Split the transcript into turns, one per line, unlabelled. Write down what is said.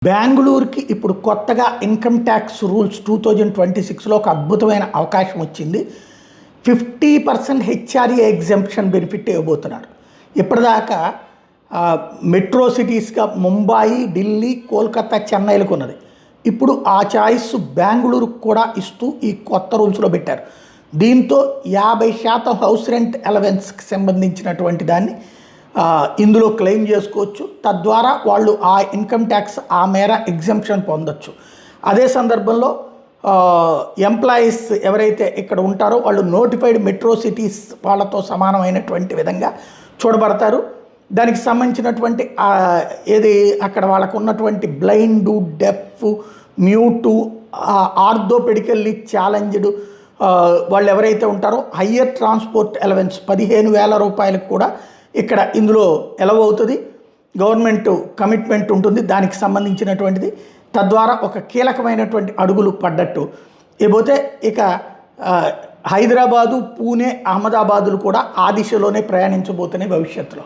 బెంగుళూరుకి ఇప్పుడు కొత్తగా income tax rules 2026లో ఒక అద్భుతమైన అవకాశం వచ్చింది. 50% హెచ్ఆర్ఏ ఎగ్జంప్షన్ బెనిఫిట్ ఇవ్వబోతున్నారు. ఇప్పటిదాకా మెట్రో సిటీస్గా ముంబాయి, ఢిల్లీ, కోల్కతా, చెన్నైలకు ఉన్నది. ఇప్పుడు ఆ చాయిస్ బెంగుళూరుకు కూడా ఇస్తూ ఈ కొత్త రూల్స్లో పెట్టారు. దీంతో 50% హౌస్ రెంట్ అలవెన్స్కి సంబంధించినటువంటి దాన్ని ఇందులో క్లెయిమ్ చేసుకోవచ్చు. తద్వారా వాళ్ళు ఆ ఇన్కమ్ ట్యాక్స్ ఆ మేర ఎగ్జంప్షన్ పొందొచ్చు. అదే సందర్భంలో ఎంప్లాయీస్ ఎవరైతే ఇక్కడ ఉంటారో వాళ్ళు నోటిఫైడ్ మెట్రో సిటీస్ వాళ్ళతో సమానమైనటువంటి విధంగా చూడబడతారు. దానికి సంబంధించినటువంటి ఏది అక్కడ వాళ్ళకు ఉన్నటువంటి బ్లైండు, డెఫ్, మ్యూటు, ఆర్థోపెడికల్లీ ఛాలెంజ్డ్ వాళ్ళు ఎవరైతే ఉంటారో హయ్యర్ ట్రాన్స్పోర్ట్ అలవెన్స్ 15,000 రూపాయలకు కూడా ఇక్కడ ఇందులో ఎలవ్ అవుతుంది. గవర్నమెంట్ కమిట్మెంట్ ఉంటుంది దానికి సంబంధించినటువంటిది. తద్వారా ఒక కీలకమైనటువంటి అడుగులు పడ్డట్టు. ఇకపోతే ఇక హైదరాబాదు, పూణే, అహ్మదాబాదులు కూడా ఆ దిశలోనే ప్రయాణించబోతున్నాయి భవిష్యత్తులో.